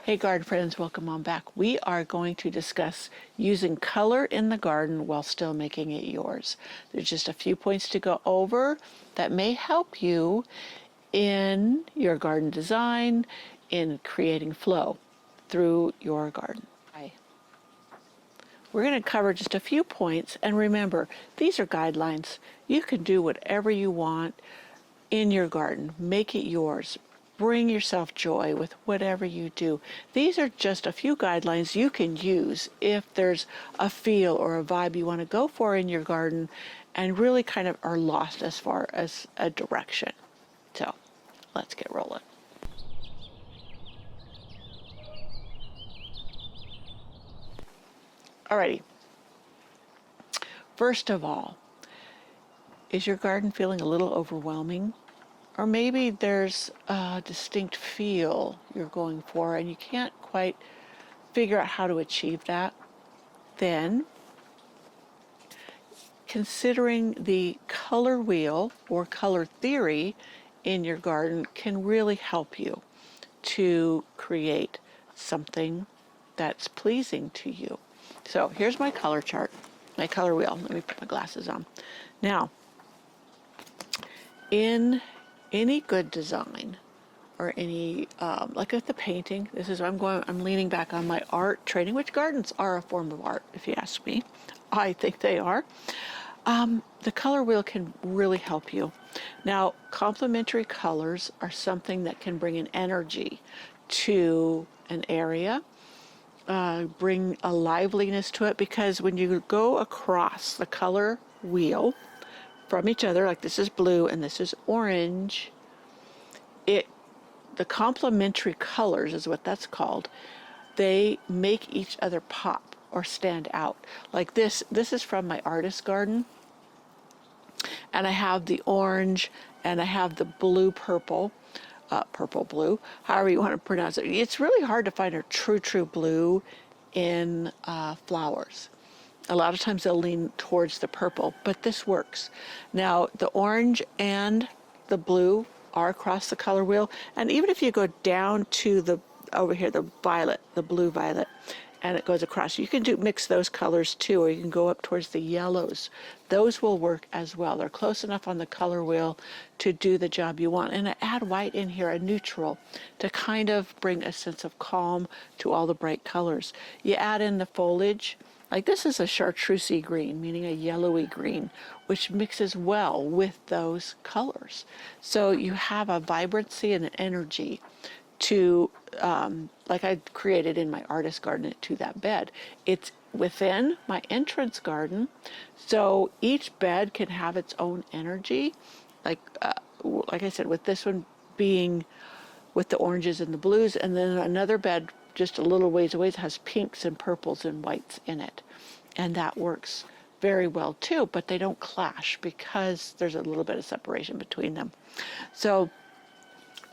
Hey garden friends, welcome on back. We are going to discuss using color in the garden while still making it yours. There's just a few points to go over that may help you in your garden design, in creating flow through your garden. We're going to cover just a few points, and remember, these are guidelines. You can do whatever you want in your garden. Make it yours. Bring yourself joy with whatever you do. These are just a few guidelines you can use if there's a feel or a vibe you want to go for in your garden and really kind of are lost as far as a direction. So let's get rolling. Alrighty. First of all, is your garden feeling a little overwhelming? Or maybe there's a distinct feel you're going for and you can't quite figure out how to achieve that. Then, considering the color wheel or color theory in your garden can really help you to create something that's pleasing to you. So here's my color chart, my color wheel. Let me put my glasses on. Now, in any good design or any, like with the painting, this is, I'm leaning back on my art training, which gardens are a form of art, if you ask me. I think they are. The color wheel can really help you. Now, complementary colors are something that can bring an energy to an area, bring a liveliness to it, because when you go across the color wheel from each other, like this is blue and this is orange, the complementary colors is what that's called. They make each other pop or stand out. Like this is from my artist garden, and I have the orange and I have the blue purple, purple blue, however you want to pronounce it. It's really hard to find a true blue in flowers. A lot of times they'll lean towards the purple, but this works. Now, the orange and the blue are across the color wheel, and even if you go down to the, over here, the violet, the blue violet, and it goes across, you can mix those colors too, or you can go up towards the yellows. Those will work as well. They're close enough on the color wheel to do the job you want. And I add white in here, a neutral, to kind of bring a sense of calm to all the bright colors. You add in the foliage. Like this is a chartreusey green, meaning a yellowy green, which mixes well with those colors. So you have a vibrancy and an energy to, like I created in my artist garden, to that bed. It's within my entrance garden, so each bed can have its own energy. Like I said, with this one being with the oranges and the blues, and then another bed just a little ways away has pinks and purples and whites in it. And that works very well too, but they don't clash because there's a little bit of separation between them. So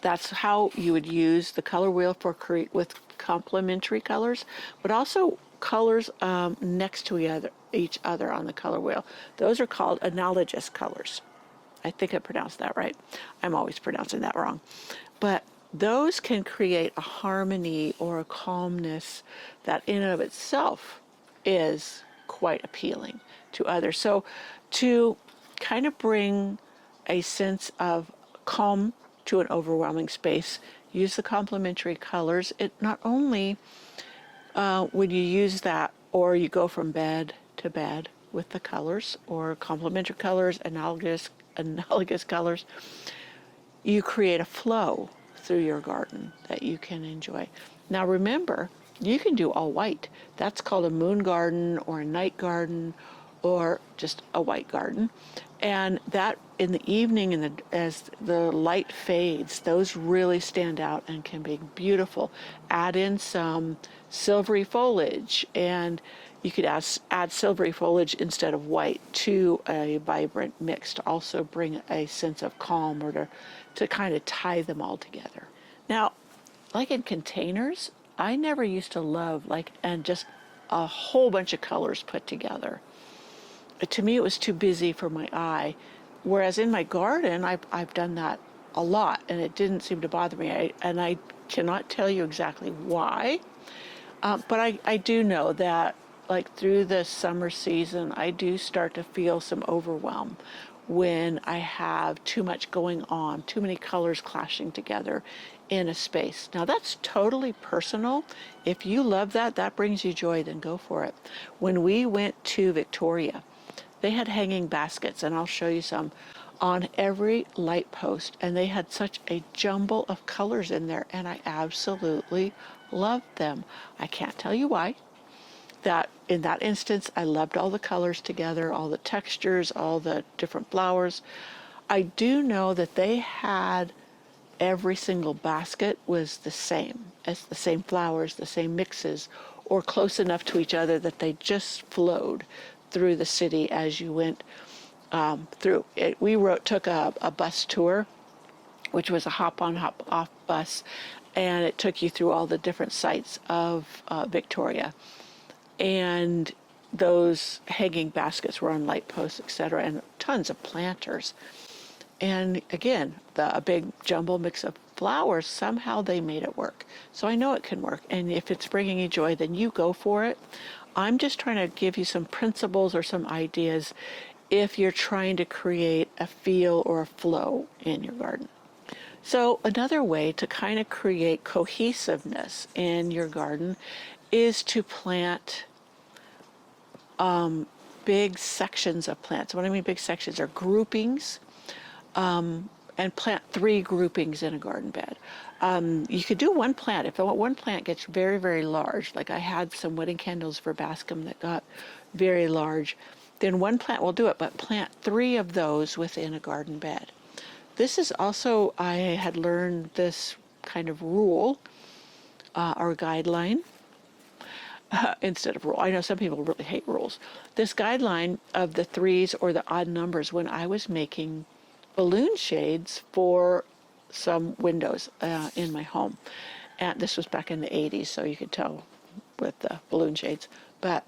that's how you would use the color wheel for with complementary colors, but also colors next to each other on the color wheel. Those are called analogous colors. I think I pronounced that right. I'm always pronouncing that wrong. But those can create a harmony or a calmness that in and of itself is quite appealing to others. So to kind of bring a sense of calm to an overwhelming space, use the complementary colors. It not only, when you use that, or you go from bed to bed with the colors, or complementary colors, analogous colors, you create a flow through your garden that you can enjoy. Now remember, you can do all white. That's called a moon garden or a night garden or just a white garden. And that in the evening, as the light fades, those really stand out and can be beautiful. Add in some silvery foliage, and you could add silvery foliage instead of white to a vibrant mix to also bring a sense of calm, or to kind of tie them all together. Now, like in containers, I never used to love and just a whole bunch of colors put together. To me, it was too busy for my eye. Whereas in my garden, I've done that a lot, and it didn't seem to bother me. I cannot tell you exactly why, but I do know that like through the summer season, I do start to feel some overwhelm when I have too much going on, too many colors clashing together in a space. Now that's totally personal. If you love that, that brings you joy, then go for it. When we went to Victoria, they had hanging baskets, and I'll show you some, on every light post, and they had such a jumble of colors in there, and I absolutely loved them. I can't tell you why. That in that instance, I loved all the colors together, all the textures, all the different flowers. I do know that they had every single basket was the same, as the same flowers, the same mixes, or close enough to each other that they just flowed through the city as you went through. Took a bus tour, which was a hop-on, hop-off bus, and it took you through all the different sites of Victoria. And those hanging baskets were on light posts, etc., and tons of planters. And again, a big jumble mix of flowers, somehow they made it work. So I know it can work. And if it's bringing you joy, then you go for it. I'm just trying to give you some principles or some ideas if you're trying to create a feel or a flow in your garden. So another way to kind of create cohesiveness in your garden is to plant big sections of plants. What I mean big sections are groupings, and plant 3 groupings in a garden bed. You could do one plant. If one plant gets very, very large, like I had some wedding candles for Bascom that got very large, then one plant will do it, but plant 3 of those within a garden bed. This is also, I had learned this kind of rule or guideline instead of rule. I know some people really hate rules. This guideline of the 3s or the odd numbers when I was making balloon shades for some windows in my home. And this was back in the 80s, so you could tell with the balloon shades. But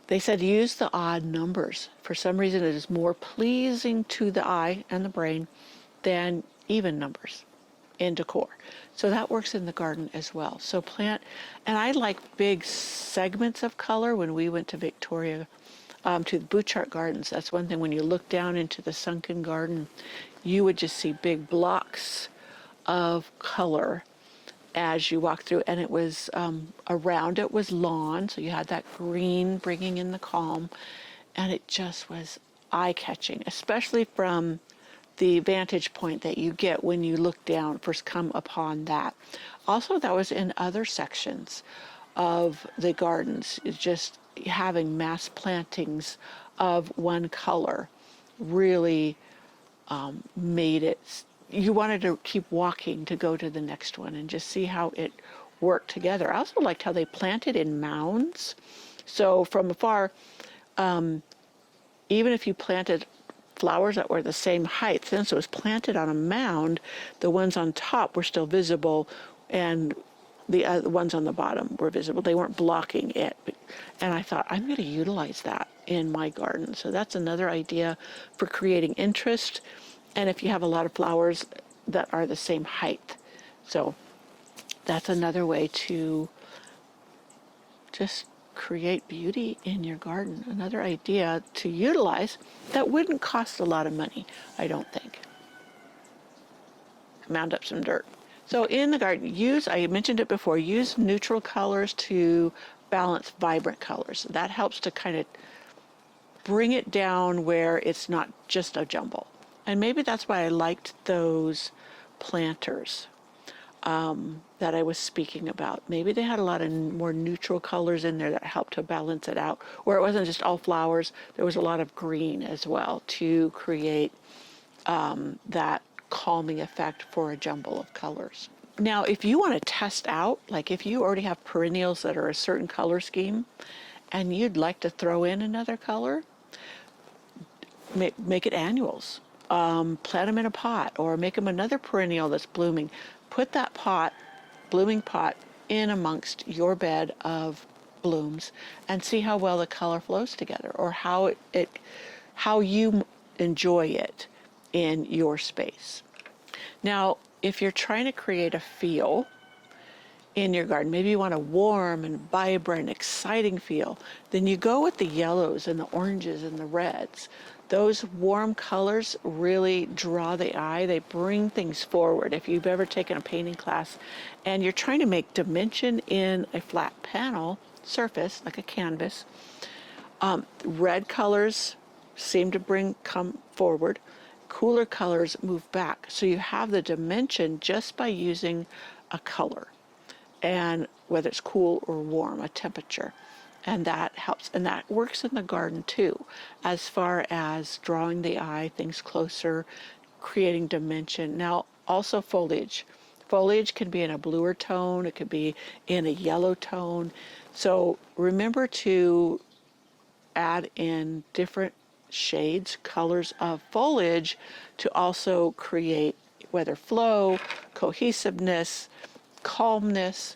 they said use the odd numbers. For some reason, it is more pleasing to the eye and the brain than even numbers in decor. So that works in the garden as well. So plant, and I like big segments of color. When we went to Victoria, to the Bouchard Gardens, that's one thing. When you look down into the sunken garden, you would just see big blocks of color as you walk through, and it was around it was lawn, so you had that green bringing in the calm, and it just was eye-catching, especially from the vantage point that you get when you look down, first come upon that. Also, that was in other sections of the gardens. It's just having mass plantings of one color really made it, you wanted to keep walking to go to the next one and just see how it worked together. I also liked how they planted in mounds. So from afar, even if you planted flowers that were the same height, since it was planted on a mound, the ones on top were still visible, and the ones on the bottom were visible. They weren't blocking it. And I thought, I'm going to utilize that in my garden. So that's another idea for creating interest. And if you have a lot of flowers that are the same height. So that's another way to just create beauty in your garden. Another idea to utilize that wouldn't cost a lot of money, I don't think. Mound up some dirt. So in the garden, I mentioned it before, use neutral colors to balance vibrant colors. That helps to kind of bring it down where it's not just a jumble. And maybe that's why I liked those planters that I was speaking about. Maybe they had a lot of more neutral colors in there that helped to balance it out, where it wasn't just all flowers. There was a lot of green as well to create that calming effect for a jumble of colors. Now, if you want to test out, like if you already have perennials that are a certain color scheme and you'd like to throw in another color, make it annuals. Plant them in a pot or make them another perennial that's blooming. Put that blooming pot in amongst your bed of blooms and see how well the color flows together, or how you enjoy it in your space. Now, if you're trying to create a feel in your garden, maybe you want a warm and vibrant, exciting feel, then you go with the yellows and the oranges and the reds. Those warm colors really draw the eye. They bring things forward. If you've ever taken a painting class and you're trying to make dimension in a flat panel surface, like a canvas, red colors seem to come forward. Cooler colors move back. So you have the dimension just by using a color, and whether it's cool or warm, a temperature. And that helps. And that works in the garden too, as far as drawing the eye, things closer, creating dimension. Now, also foliage. Foliage can be in a bluer tone, it could be in a yellow tone. So remember to add in different shades, colors of foliage to also create whether flow, cohesiveness, calmness,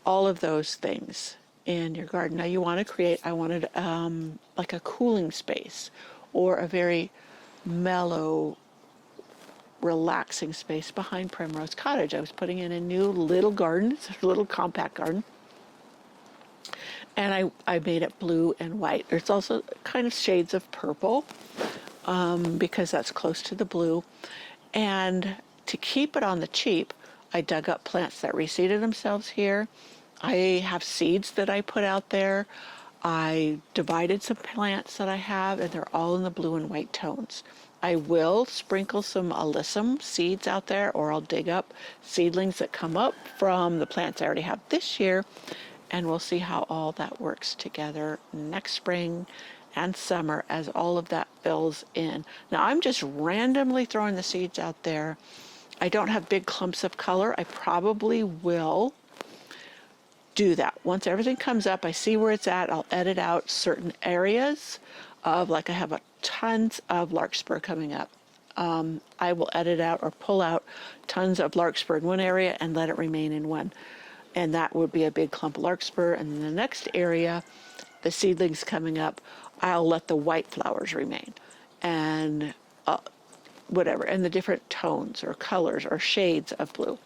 all of those things in your garden. Now you want to create, I wanted like a cooling space or a very mellow, relaxing space behind Primrose Cottage. I was putting in a new little garden, it's a little compact garden. And I made it blue and white. There's also kind of shades of purple because that's close to the blue. And to keep it on the cheap, I dug up plants that reseeded themselves here. I have seeds that I put out there. I divided some plants that I have, and they're all in the blue and white tones. I will sprinkle some alyssum seeds out there, or I'll dig up seedlings that come up from the plants I already have this year, and we'll see how all that works together next spring and summer as all of that fills in. Now I'm just randomly throwing the seeds out there. I don't have big clumps of color. I probably will do that. Once everything comes up, I see where it's at, I'll edit out certain areas of, like I have tons of larkspur coming up. I will edit out or pull out tons of larkspur in one area and let it remain in one. And that would be a big clump of larkspur. And in the next area, the seedlings coming up, I'll let the white flowers remain. And whatever, and the different tones or colors or shades of blue.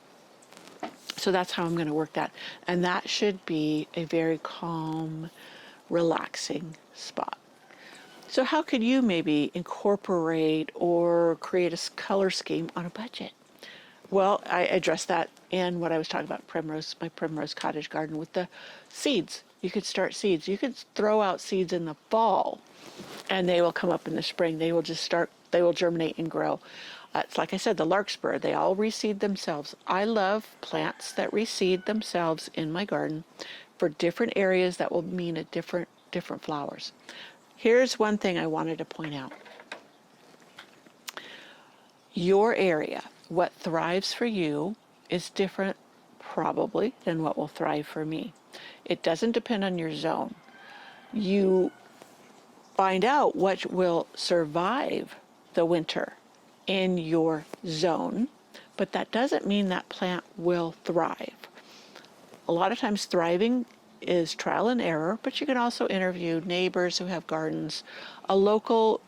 So that's how I'm going to work that. And that should be a very calm, relaxing spot. So how could you maybe incorporate or create a color scheme on a budget? Well, I addressed that in what I was talking about, my Primrose Cottage garden with the seeds. You could start seeds. You could throw out seeds in the fall and they will come up in the spring. They will germinate and grow. It's like I said, the larkspur, they all reseed themselves. I love plants that reseed themselves in my garden for different areas that will mean a different flowers. Here's one thing I wanted to point out. Your area, what thrives for you is different probably than what will thrive for me. It doesn't depend on your zone. You find out what will survive the winter in your zone, but that doesn't mean that plant will thrive. A lot of times thriving is trial and error, but you can also interview neighbors who have gardens, a local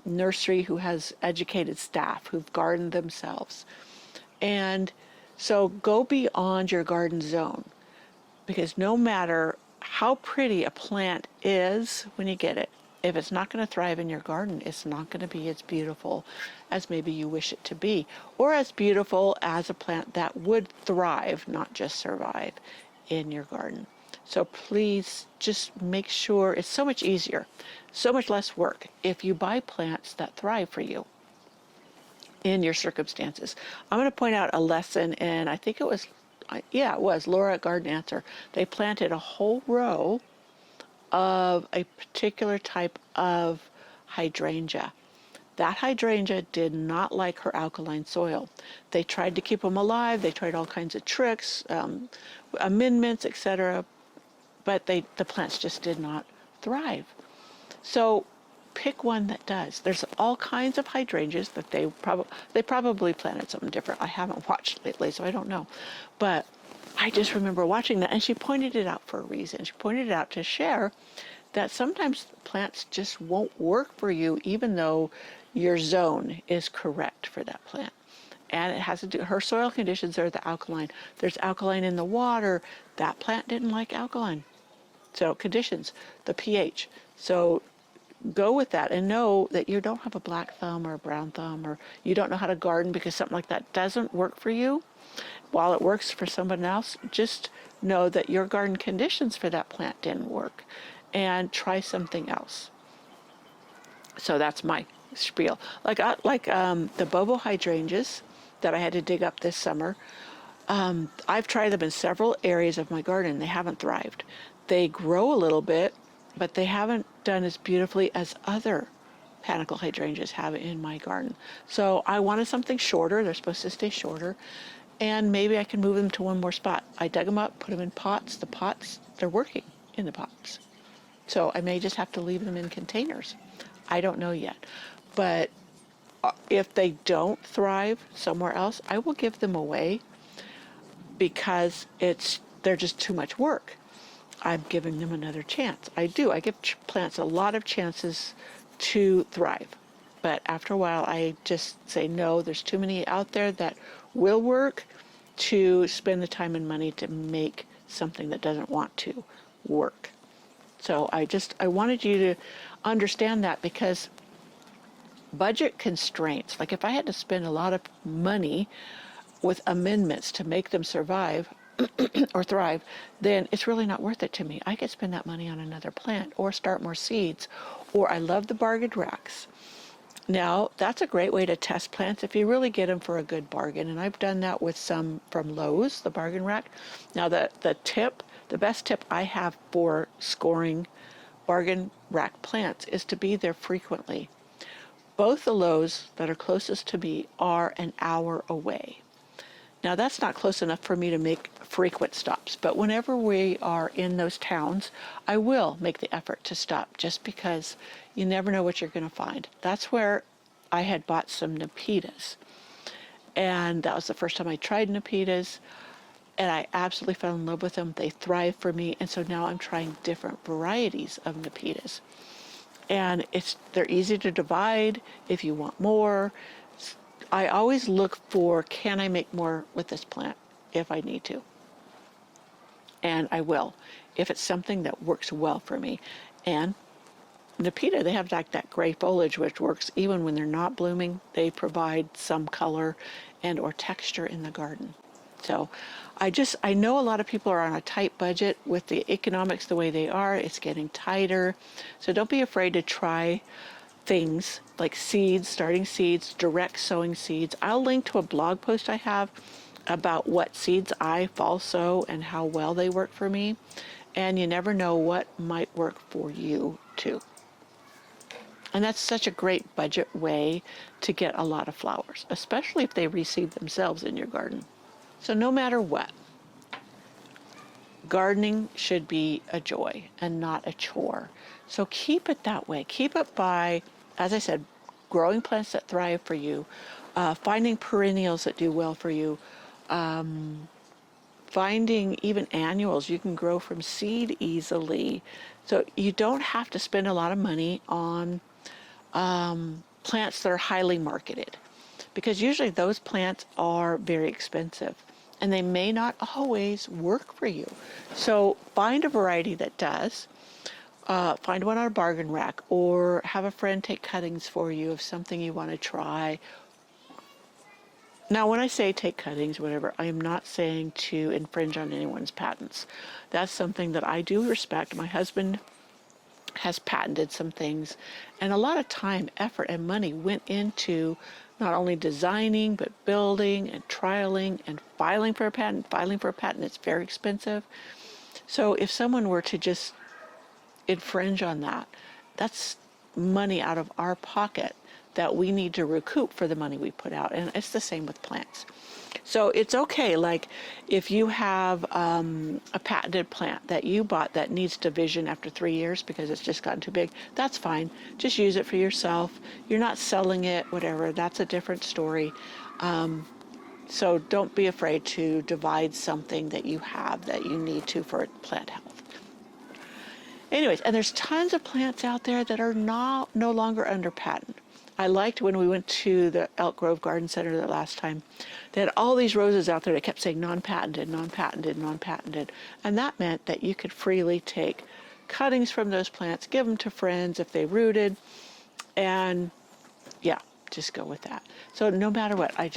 nursery who has educated staff who've gardened themselves. And so go beyond your garden zone, because no matter how pretty a plant is when you get it, if it's not going to thrive in your garden, it's not going to be as beautiful as maybe you wish it to be, or as beautiful as a plant that would thrive, not just survive, in your garden. So please just make sure it's so much easier, so much less work if you buy plants that thrive for you in your circumstances. I'm going to point out a lesson, and I think it was Laura at Garden Answer. They planted a whole row of a particular type of hydrangea. That hydrangea did not like her alkaline soil. They tried to keep them alive. They tried all kinds of tricks, amendments, etc. But the plants just did not thrive. So pick one that does. There's all kinds of hydrangeas that they probably planted something different. I haven't watched lately, so I don't know. But I just remember watching that, and she pointed it out for a reason. She pointed it out to share that sometimes plants just won't work for you, even though your zone is correct for that plant. And it has to do, her soil conditions are the alkaline. There's alkaline in the water. That plant didn't like alkaline. So conditions, the pH. So go with that and know that you don't have a black thumb or a brown thumb, or you don't know how to garden because something like that doesn't work for you. While it works for someone else, just know that your garden conditions for that plant didn't work, and try something else. So that's my spiel. The bobo hydrangeas that I had to dig up this summer. I've tried them in several areas of my garden. They haven't thrived. They grow a little bit, but they haven't done as beautifully as other panicle hydrangeas have in my garden. So I wanted something shorter. They're supposed to stay shorter. And maybe I can move them to one more spot. I dug them up, put them in pots. The pots, they're working in the pots. So I may just have to leave them in containers. I don't know yet. But if they don't thrive somewhere else, I will give them away because they're just too much work. I'm giving them another chance. I do. I give plants a lot of chances to thrive. But after a while, I just say, no, there's too many out there that will work to spend the time and money to make something that doesn't want to work. So I wanted you to understand that, because budget constraints, like if I had to spend a lot of money with amendments to make them survive or thrive, then it's really not worth it to me. I could spend that money on another plant or start more seeds. Or I love the bargain racks. Now, that's a great way to test plants if you really get them for a good bargain. And I've done that with some from Lowe's, the bargain rack. Now, the best tip I have for scoring bargain rack plants is to be there frequently. Both the Lowe's that are closest to me are an hour away. Now, that's not close enough for me to make frequent stops, but whenever we are in those towns, I will make the effort to stop, just because you never know what you're going to find. That's where I had bought some Nepitas, and that was the first time I tried Nepitas, and I absolutely fell in love with them. They thrive for me, and so now I'm trying different varieties of Nepitas. And they're easy to divide if you want more. I always look for, can I make more with this plant if I need to? And I will, if it's something that works well for me. And Nepeta, they have like that gray foliage, which works even when they're not blooming. They provide some color and or texture in the garden. So I know a lot of people are on a tight budget with the economics the way they are. It's getting tighter. So don't be afraid to try things like seeds, starting seeds, direct sowing seeds. I'll link to a blog post I have about what seeds I fall sow and how well they work for me. And you never know what might work for you too. And that's such a great budget way to get a lot of flowers, especially if they reseed themselves in your garden. So no matter what, gardening should be a joy and not a chore. So keep it that way. Keep it by, as I said, growing plants that thrive for you, finding perennials that do well for you, finding even annuals you can grow from seed easily. So you don't have to spend a lot of money on plants that are highly marketed, because usually those plants are very expensive and they may not always work for you. So find a variety that does. Find one on a bargain rack, or have a friend take cuttings for you of something you want to try. Now, when I say take cuttings, whatever, I am not saying to infringe on anyone's patents. That's something that I do respect. My husband has patented some things, and a lot of time, effort, and money went into not only designing, but building and trialing and filing for a patent. Filing for a patent is very expensive. So if someone were to just infringe on that, that's money out of our pocket that we need to recoup for the money we put out. And it's the same with plants. So it's okay, like if you have a patented plant that you bought that needs division after 3 years because it's just gotten too big, that's fine. Just use it for yourself. You're not selling it, whatever. That's a different story. So don't be afraid to divide something that you have that you need to for plant health. Anyways, and there's tons of plants out there that are no longer under patent. I liked when we went to the Elk Grove Garden Center the last time. They had all these roses out there. They kept saying non-patented, non-patented, non-patented. And that meant that you could freely take cuttings from those plants, give them to friends if they rooted, and yeah, just go with that. So no matter what, I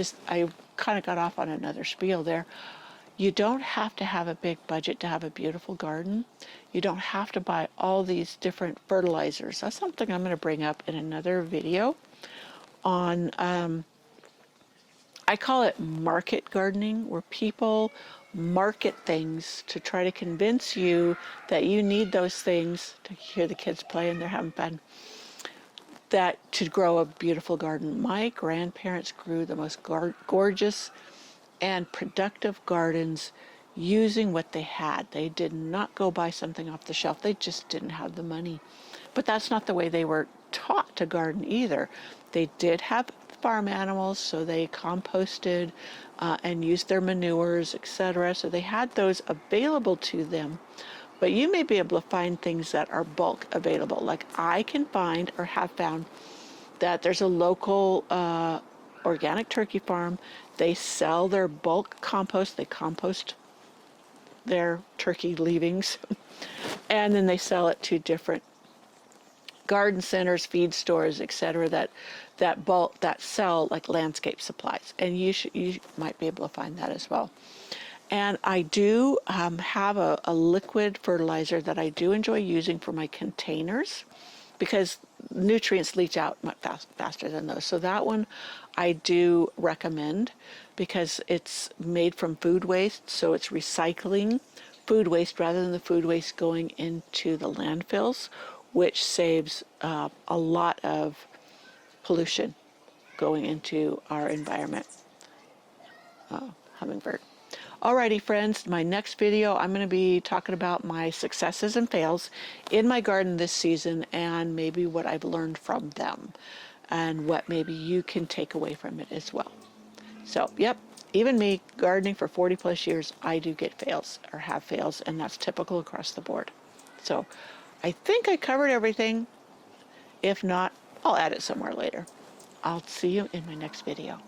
kind of got off on another spiel there. You don't have to have a big budget to have a beautiful garden. You don't have to buy all these different fertilizers. That's something I'm going to bring up in another video on, I call it market gardening, where people market things to try to convince you that you need those things to hear the kids play and they're having fun, that to grow a beautiful garden. My grandparents grew the most gorgeous and productive gardens using what they had. They did not go buy something off the shelf. They just didn't have the money. But that's not the way they were taught to garden either. They did have farm animals, so they composted and used their manures, etc. So they had those available to them. But you may be able to find things that are bulk available. Like I can find or have found that there's a local organic turkey farm. They sell their bulk compost. They compost their turkey leavings and then they sell it to different garden centers, feed stores, etc. that sell like landscape supplies, and you might be able to find that as well. And I do have a liquid fertilizer that I do enjoy using for my containers because nutrients leach out much faster than those. So that one I do recommend because it's made from food waste, so it's recycling food waste rather than the food waste going into the landfills, which saves a lot of pollution going into our environment. Hummingbird. Alrighty, friends, my next video, I'm going to be talking about my successes and fails in my garden this season and maybe what I've learned from them and what maybe you can take away from it as well. So, yep, even me, gardening for 40 plus years, I do get fails or have fails, and that's typical across the board. So, I think I covered everything. If not, I'll add it somewhere later. I'll see you in my next video.